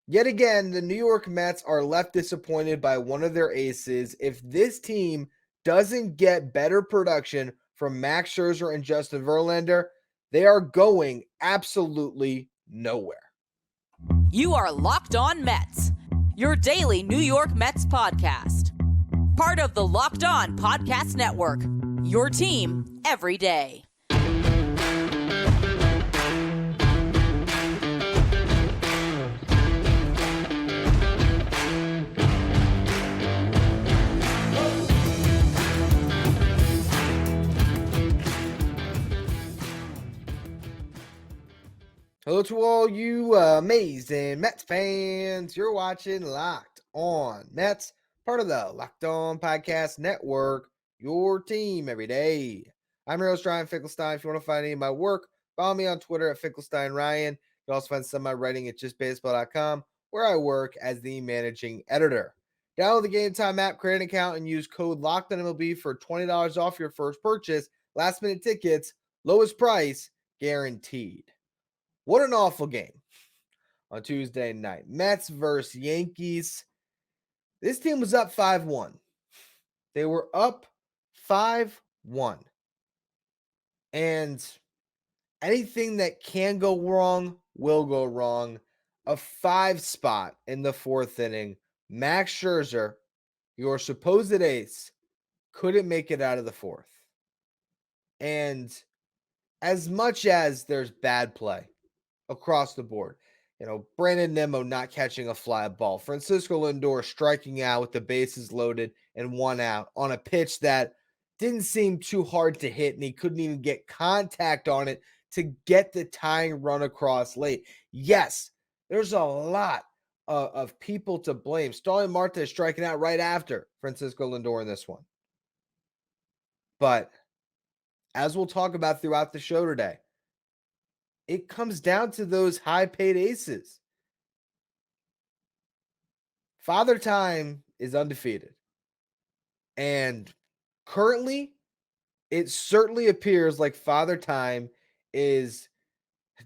Yet again, the New York Mets are left disappointed by one of their aces. If this team doesn't get better production from Max Scherzer and Justin Verlander, they are going absolutely nowhere. You are Locked On Mets, your daily New York Mets podcast. Part of the Locked On Podcast Network, your team every day. Hello to all you amazing Mets fans. You're watching Locked On Mets, part of the Locked On Podcast Network, your team every day. I'm your host, Ryan Finkelstein. If you want to find any of my work, follow me on Twitter at FinkelsteinRyan. You can also find some of my writing at justbaseball.com, where I work as the managing editor. Download the Game Time app, create an account, and use code LOCKEDONMLB for $20 off your first purchase. Last minute tickets, lowest price, guaranteed. What an awful game on Tuesday night. Mets versus Yankees. This team was up 5-1. They were up 5-1. And anything that can go wrong will go wrong. A 5 spot in the fourth inning. Max Scherzer, your supposed ace, couldn't make it out of the fourth. And as much as there's bad play across the board, Brandon Nimmo not catching a fly ball, Francisco Lindor striking out with the bases loaded and 1 out on a pitch that didn't seem too hard to hit, and he couldn't even get contact on it to get the tying run across late. Yes, there's a lot of people to blame. Starling Marte striking out right after Francisco Lindor in this one. But as we'll talk about throughout the show today, it comes down to those high-paid aces. Father Time is undefeated. And currently, it certainly appears like Father Time is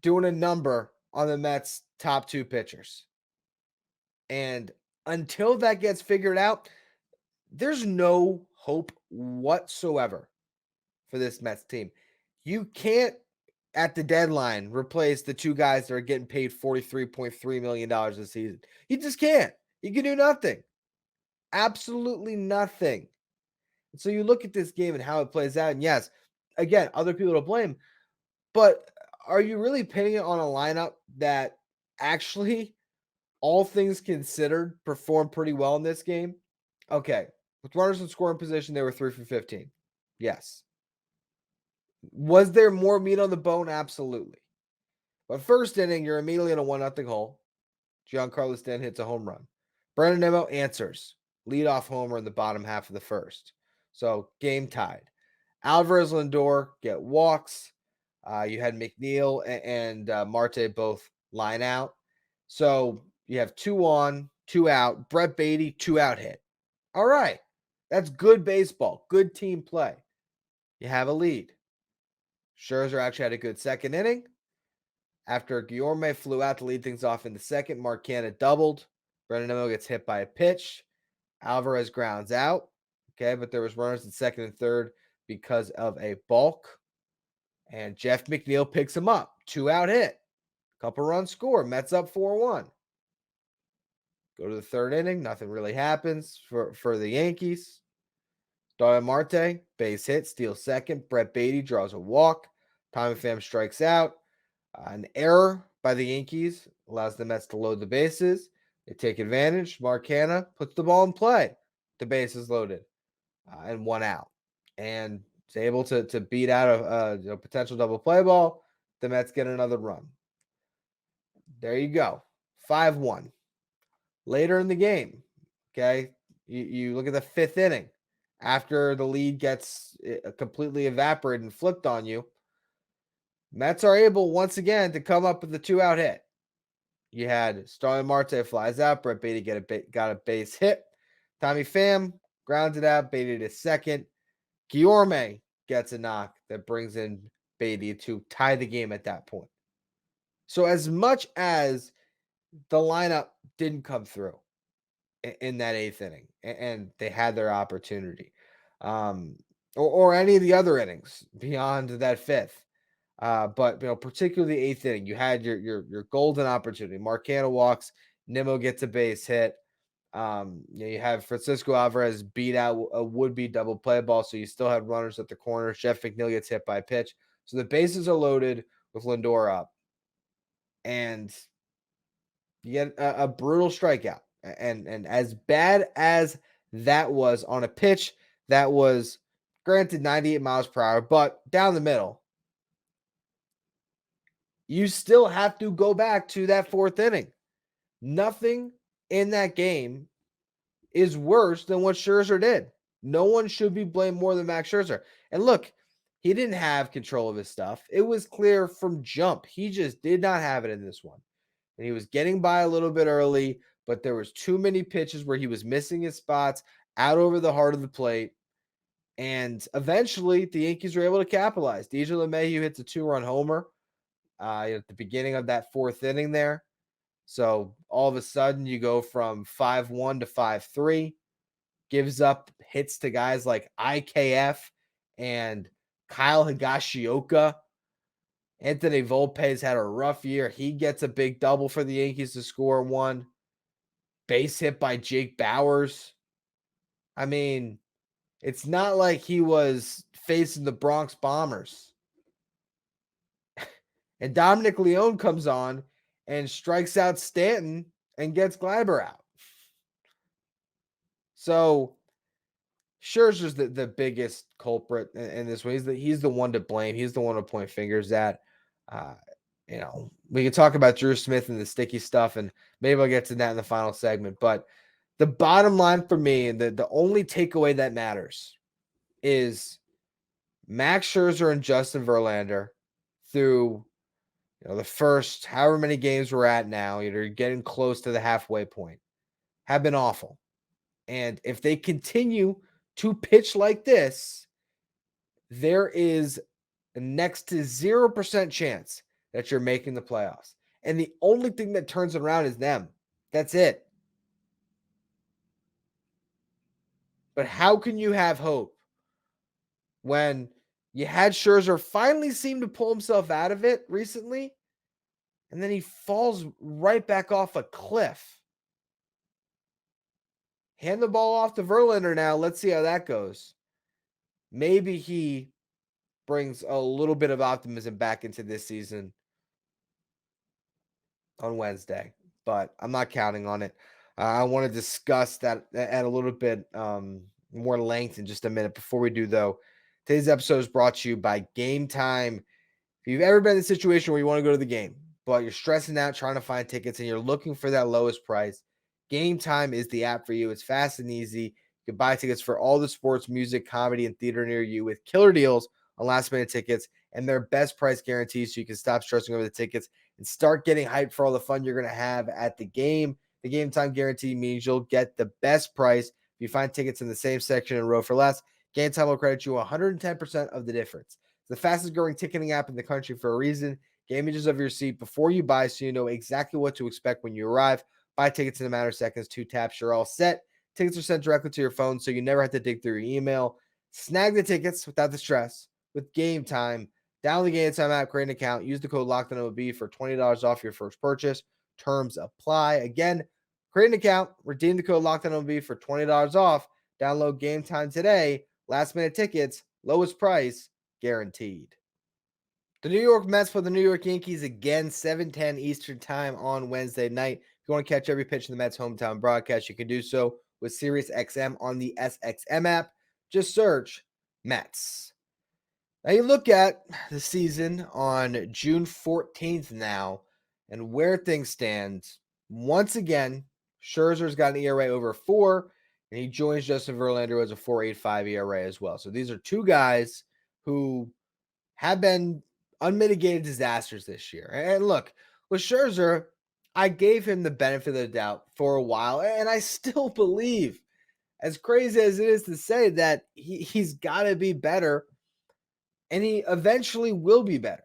doing a number on the Mets' top 2 pitchers. And until that gets figured out, there's no hope whatsoever for this Mets team. You can't, at the deadline, replace the 2 guys that are getting paid $43.3 million this season. You just can't. You can do nothing. Absolutely nothing. And so you look at this game and how it plays out, and yes, again, other people to blame, but are you really pinning it on a lineup that actually, all things considered, performed pretty well in this game? Okay, with runners in scoring position, they were 3 for 15. Yes. Was there more meat on the bone? Absolutely. But first inning, you're immediately in a 1-0 hole. Giancarlo Stanton hits a home run. Brandon Nimmo answers. Leadoff homer in the bottom half of the first. So game tied. Alvarez, Lindor get walks. You had McNeil and Marte both line out. So you have 2 on, 2 out. Brett Beatty, 2-out hit. All right. That's good baseball. Good team play. You have a lead. Scherzer actually had a good second inning. After Guillorme flew out to lead things off in the second, Mark Canha doubled. Brandon Nimmo gets hit by a pitch. Alvarez grounds out. Okay, but there was runners in second and third because of a balk. And Jeff McNeil picks him up. 2-out hit. Couple runs score. Mets up 4-1. Go to the third inning. Nothing really happens for the Yankees. Starling Marte, base hit, steals second. Brett Beatty draws a walk. Tommy Pham strikes out. An error by the Yankees allows the Mets to load the bases. They take advantage. Mark Canha puts the ball in play. The bases loaded and 1 out. And is able to beat out a potential double play ball. The Mets get another run. There you go. 5-1. Later in the game, okay, you look at the fifth inning. After the lead gets completely evaporated and flipped on you, Mets are able once again to come up with the 2-out hit. You had Starling Marte flies out. Brett Beatty got a base hit. Tommy Pham grounded out. Beatty to second. Guillorme gets a knock that brings in Beatty to tie the game at that point. So as much as the lineup didn't come through in that 8th inning, and they had their opportunity. Um, or any of the other innings beyond that 5th. But particularly the 8th inning, you had your golden opportunity. Marcano walks, Nimmo gets a base hit. You have Francisco Alvarez beat out a would-be double play ball, so you still had runners at the corner. Jeff McNeil gets hit by a pitch. So the bases are loaded with Lindor up. And you get a brutal strikeout. And as bad as that was on a pitch that was, granted, 98 miles per hour, but down the middle, you still have to go back to that 4th inning. Nothing in that game is worse than what Scherzer did. No one should be blamed more than Max Scherzer. And look, he didn't have control of his stuff. It was clear from jump. He just did not have it in this one. And he was getting by a little bit early, but there was too many pitches where he was missing his spots out over the heart of the plate. And eventually, the Yankees were able to capitalize. DJ LeMahieu hits a 2-run homer at the beginning of that 4th inning there. So all of a sudden, you go from 5-1 to 5-3, gives up hits to guys like IKF and Kyle Higashioka. Anthony Volpe's had a rough year. He gets a big double for the Yankees to score 1. Base hit by Jake Bauers. I mean, it's not like he was facing the Bronx Bombers. And Dominic Leone comes on and strikes out Stanton and gets Gleiber out. So Scherzer's the biggest culprit in this way. He's the one to blame. He's the one to point fingers at. We can talk about Drew Smith and the sticky stuff, and maybe I'll get to that in the final segment. But the bottom line for me, and the only takeaway that matters, is Max Scherzer and Justin Verlander through the first however many games we're at now, you're getting close to the halfway point, have been awful. And if they continue to pitch like this, there is a next to 0% chance that you're making the playoffs. And the only thing that turns it around is them. That's it. But how can you have hope when you had Scherzer finally seem to pull himself out of it recently, and then he falls right back off a cliff? Hand the ball off to Verlander now. Let's see how that goes. Maybe he brings a little bit of optimism back into this season on Wednesday, but I'm not counting on it. I want to discuss that at a little bit more length in just a minute. Before we do, though, today's episode is brought to you by Game Time. If you've ever been in a situation where you want to go to the game, but you're stressing out trying to find tickets and you're looking for that lowest price, Game Time is the app for you. It's fast and easy. You can buy tickets for all the sports, music, comedy, and theater near you with killer deals on last-minute tickets and their best price guarantees, so you can stop stressing over the tickets and start getting hyped for all the fun you're going to have at the game. The Game Time guarantee means you'll get the best price if you find tickets in the same section and row for less. Game Time will credit you 110% of the difference. It's the fastest growing ticketing app in the country for a reason. Get images of your seat before you buy so you know exactly what to expect when you arrive. Buy tickets in a matter of seconds, 2 taps, you're all set. Tickets are sent directly to your phone, so you never have to dig through your email. Snag the tickets without the stress with Game Time. Download the Game Time app, create an account, use the code LOCKEDONMLB for $20 off your first purchase. Terms apply. Again, create an account, redeem the code LOCKEDONMLB for $20 off. Download Game Time today. Last minute tickets, lowest price, guaranteed. The New York Mets play the New York Yankees again, 7:10 Eastern Time on Wednesday night. If you want to catch every pitch in the Mets' hometown broadcast, you can do so with SiriusXM on the SXM app. Just search Mets. Now you look at the season on June 14th now, and where things stand. Once again, Scherzer's got an ERA over 4, and he joins Justin Verlander, who has a 4.85 ERA as well. So these are two guys who have been unmitigated disasters this year. And look, with Scherzer, I gave him the benefit of the doubt for a while, and I still believe, as crazy as it is to say, that he's got to be better, and he eventually will be better.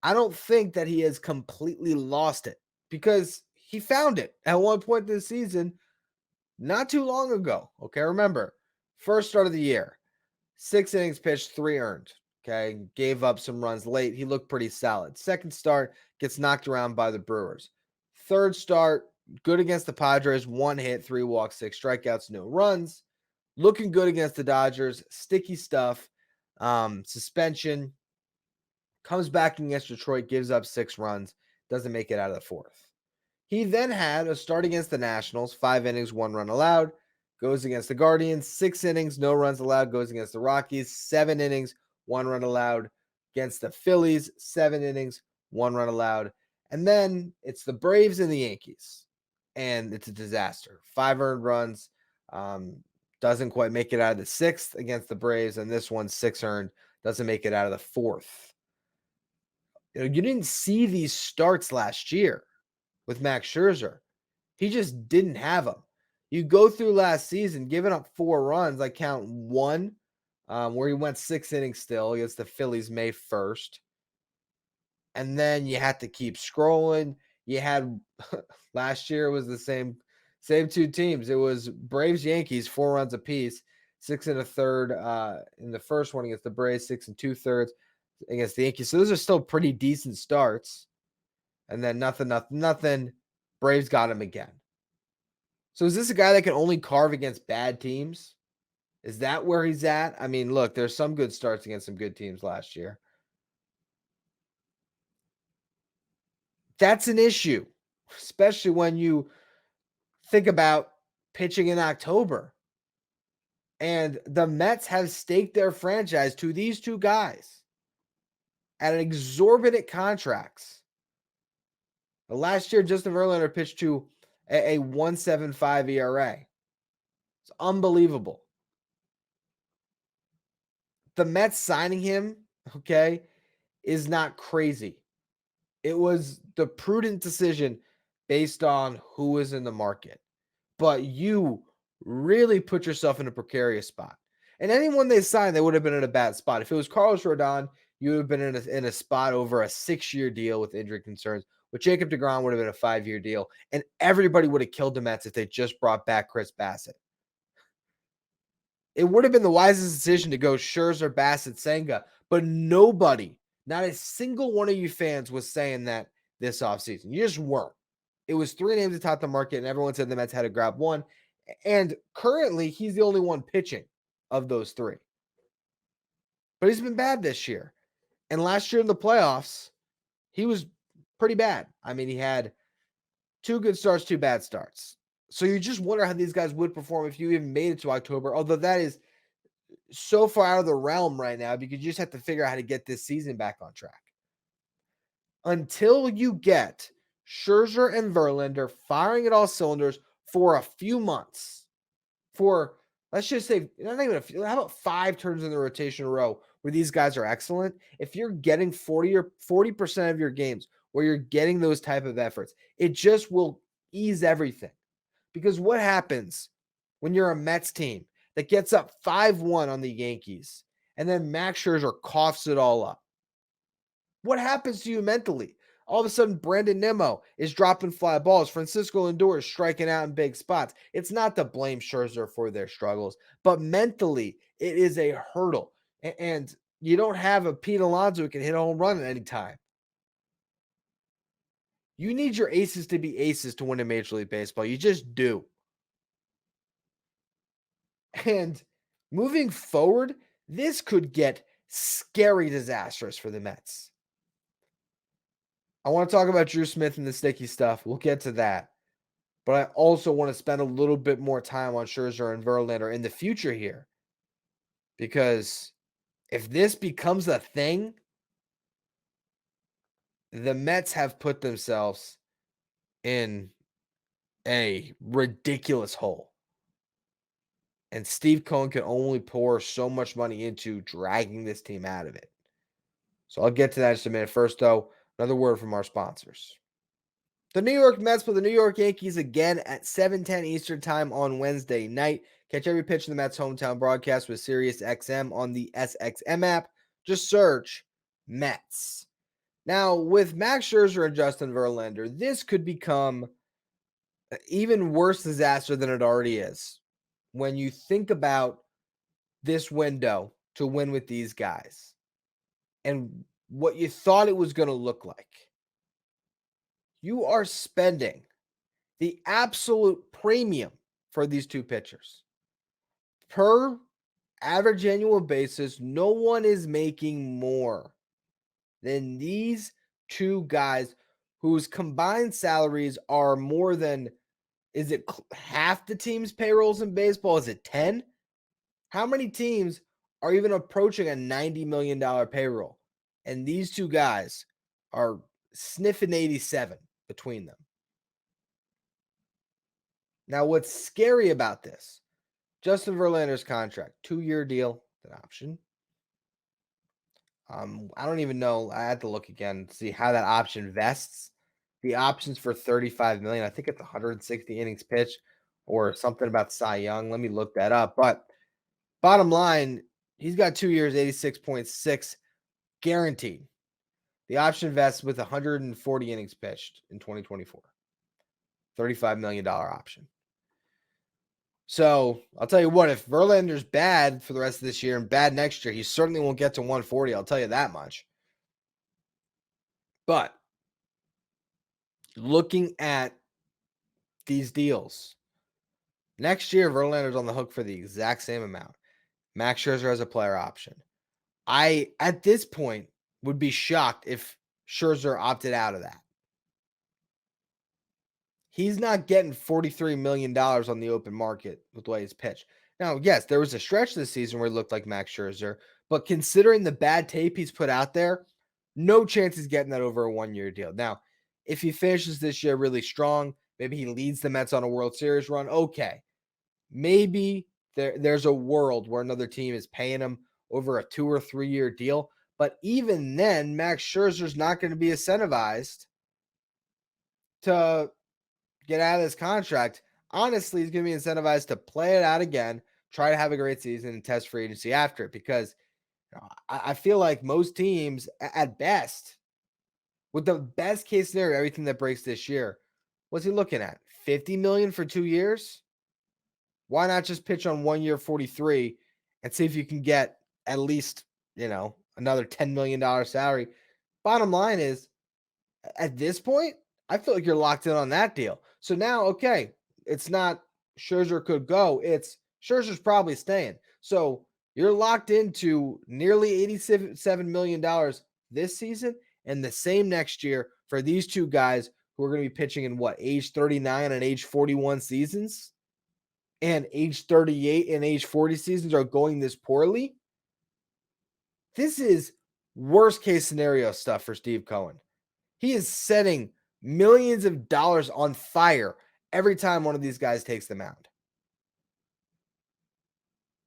I don't think that he has completely lost it, because he found it at one point this season, not too long ago. Okay, remember, first start of the year, 6 innings pitched, 3 earned. Okay, gave up some runs late. He looked pretty solid. Second start, gets knocked around by the Brewers. Third start, good against the Padres, 1 hit, 3 walks, 6 strikeouts, no runs. Looking good against the Dodgers, sticky stuff. Suspension. Comes back against Detroit, gives up 6 runs, doesn't make it out of the 4th. He then had a start against the Nationals, 5 innings, 1 run allowed. Goes against the Guardians, 6 innings, no runs allowed. Goes against the Rockies, 7 innings, 1 run allowed. Against the Phillies, 7 innings, 1 run allowed. And then it's the Braves and the Yankees. And it's a disaster. 5 earned runs. Doesn't quite make it out of the 6th against the Braves. And this one, 6 earned. Doesn't make it out of the 4th. You didn't see these starts last year with Max Scherzer. He just didn't have them. You go through last season, giving up 4 runs. I count 1 where he went 6 innings still against the Phillies May 1st. And then you had to keep scrolling. You had last year was the same 2 teams. It was Braves Yankees, 4 runs apiece, 6 1/3 in the first one against the Braves, 6 2/3 against the Yankees. So those are still pretty decent starts. And then nothing. Braves got him again. So is this a guy that can only carve against bad teams? Is that where he's at? I mean, look, there's some good starts against some good teams last year. That's an issue, especially when you think about pitching in October. And the Mets have staked their franchise to these 2 guys at an exorbitant contracts. Last year, Justin Verlander pitched to a 1.75 ERA. It's unbelievable. The Mets signing him, okay, is not crazy. It was the prudent decision based on who is in the market. But you really put yourself in a precarious spot. And anyone they signed, they would have been in a bad spot. If it was Carlos Rodon, you would have been in a spot over a 6-year deal with injury concerns. With Jacob deGrom would have been a 5-year deal. And everybody would have killed the Mets if they just brought back Chris Bassett. It would have been the wisest decision to go Scherzer, Bassett, Senga. But nobody, not a single one of you fans was saying that this offseason. You just weren't. It was 3 names atop the market, and everyone said the Mets had to grab one. And currently, he's the only one pitching of those 3. But he's been bad this year. And last year in the playoffs, he was pretty bad. I mean, he had 2 good starts, 2 bad starts. So you just wonder how these guys would perform if you even made it to October, although that is so far out of the realm right now because you just have to figure out how to get this season back on track. Until you get Scherzer and Verlander firing at all cylinders for a few months, for let's just say, not even a few, how about 5 turns in the rotation in a row where these guys are excellent? If you're getting 40% of your games where you're getting those type of efforts, it just will ease everything. Because what happens when you're a Mets team that gets up 5-1 on the Yankees and then Max Scherzer coughs it all up? What happens to you mentally? All of a sudden, Brandon Nimmo is dropping fly balls. Francisco Lindor is striking out in big spots. It's not to blame Scherzer for their struggles, but mentally, it is a hurdle. And you don't have a Pete Alonso who can hit a home run at any time. You need your aces to be aces to win in Major League Baseball. You just do. And moving forward, this could get scary disastrous for the Mets. I want to talk about Drew Smith and the sticky stuff. We'll get to that. But I also want to spend a little bit more time on Scherzer and Verlander in the future here. Because if this becomes a thing, the Mets have put themselves in a ridiculous hole. And Steve Cohen can only pour so much money into dragging this team out of it. So I'll get to that in just a minute. First, though, another word from our sponsors. The New York Mets play the New York Yankees again at 7:10 Eastern Time on Wednesday night. Catch every pitch in the Mets' hometown broadcast with SiriusXM on the SXM app. Just search Mets. Now, with Max Scherzer and Justin Verlander, this could become even worse disaster than it already is. When you think about this window to win with these guys and what you thought it was going to look like, you are spending the absolute premium for these two pitchers. Per average annual basis, no one is making more than these two guys whose combined salaries are more than, is it half the team's payrolls in baseball? Is it 10? How many teams are even approaching a $90 million payroll? And these two guys are sniffing 87 between them. Now, what's scary about this? Justin Verlander's contract, 2-year deal, an option. I don't even know. I had to look again to see how that option vests. The options for $35 million. I think it's 160 innings pitched or something about Cy Young. Let me look that up. But bottom line, he's got 2 years, 86.6 guaranteed. The option vests with 140 innings pitched in 2024. $35 million option. So I'll tell you what, if Verlander's bad for the rest of this year and bad next year, he certainly won't get to 140. I'll tell you that much. But looking at these deals, next year, Verlander's on the hook for the exact same amount. Max Scherzer has a player option. I, at this point, would be shocked if Scherzer opted out of that. He's not getting $43 million on the open market with the way he's pitched. Now, yes, there was a stretch this season where he looked like Max Scherzer, but considering the bad tape he's put out there, no chance he's getting that over a 1-year deal. Now, if he finishes this year really strong, maybe he leads the Mets on a World Series run, okay. Maybe there's a world where another team is paying him over a 2 or 3-year deal. But even then, Max Scherzer's not going to be incentivized to get out of this contract. Honestly, he's going to be incentivized to play it out again, try to have a great season, and test free agency after it. Because I feel like most teams, at best, with the best case scenario, everything that breaks this year, what's he looking at? $50 million for 2 years? Why not just pitch on 1 year 43 and see if you can get at least, another $10 million salary? Bottom line is, at this point, I feel like you're locked in on that deal. So now, okay, it's not Scherzer could go. It's Scherzer's probably staying. So you're locked into nearly $87 million this season and the same next year for these two guys who are going to be pitching in age 39 and age 41 seasons, and age 38 and age 40 seasons are going this poorly. This is worst case scenario stuff for Steve Cohen. He is setting millions of dollars on fire every time one of these guys takes the mound.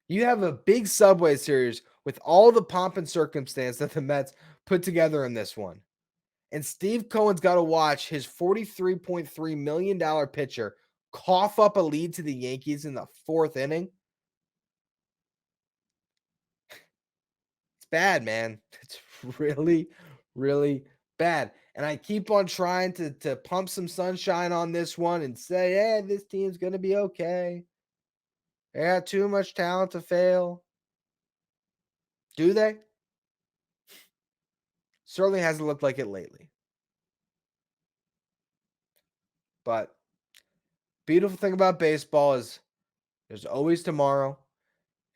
You have a big Subway Series with all the pomp and circumstance that the Mets put together in this one. And Steve Cohen's got to watch his $43.3 million pitcher cough up a lead to the Yankees in the 4th inning. It's bad, man. It's really, really bad. And I keep on trying to pump some sunshine on this one and say, hey, this team's going to be okay. They got too much talent to fail. Do they? Certainly hasn't looked like it lately. But beautiful thing about baseball is there's always tomorrow.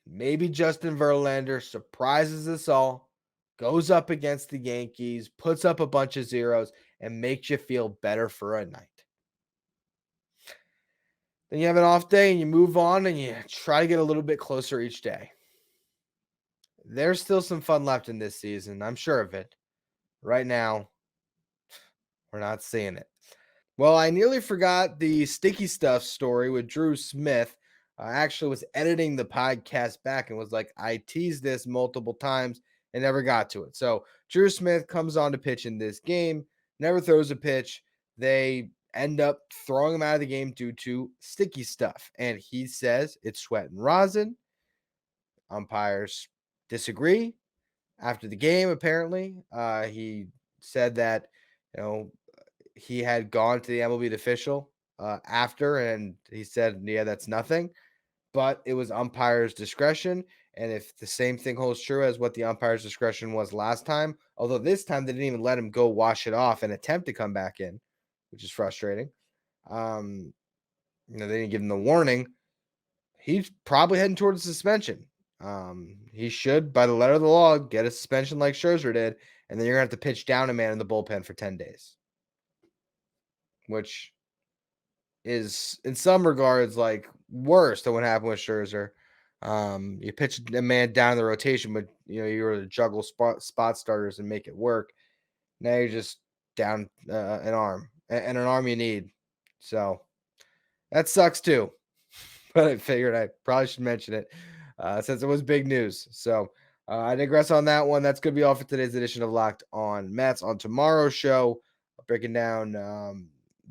Maybe Justin Verlander surprises us all, goes up against the Yankees, puts up a bunch of zeros, and makes you feel better for a night. Then you have an off day and you move on and you try to get a little bit closer each day. There's still some fun left in this season. I'm sure of it. Right now, we're not seeing it. Well, I nearly forgot the sticky stuff story with Drew Smith. I actually was editing the podcast back and was like, I teased this multiple times and never got to it. So Drew Smith comes on to pitch in this game, never throws a pitch. They end up throwing him out of the game due to sticky stuff. And he says it's sweat and rosin. Umpires disagree. After the game, apparently, he said that, he had gone to the MLB official after, and he said, yeah, that's nothing. But it was umpire's discretion. And if the same thing holds true as what the umpire's discretion was last time, although this time they didn't even let him go wash it off and attempt to come back in, which is frustrating. They didn't give him the warning. He's probably heading towards suspension. He should, by the letter of the law, get a suspension like Scherzer did, and then you're gonna have to pitch down a man in the bullpen for 10 days, which is in some regards like worse than what happened with Scherzer. You pitch a man down in the rotation, but you were to juggle spot starters and make it work. Now you're just down an arm and an arm you need. So that sucks too. But I figured I probably should mention it since it was big news. So I digress on that one. That's going to be all for today's edition of Locked On Mets. On tomorrow's show, breaking down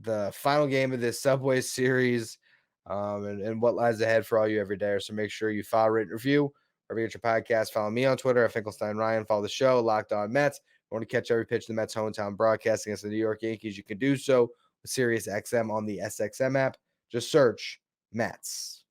the final game of this Subway series and what lies ahead for all you everydayers. So make sure you follow, rate, and review wherever you get your podcast. Follow me on Twitter at Finkelstein Ryan. Follow the show, Locked On Mets. If you want to catch every pitch of the Mets' hometown broadcast against the New York Yankees, you can do so with Sirius XM on the SXM app. Just search Mets.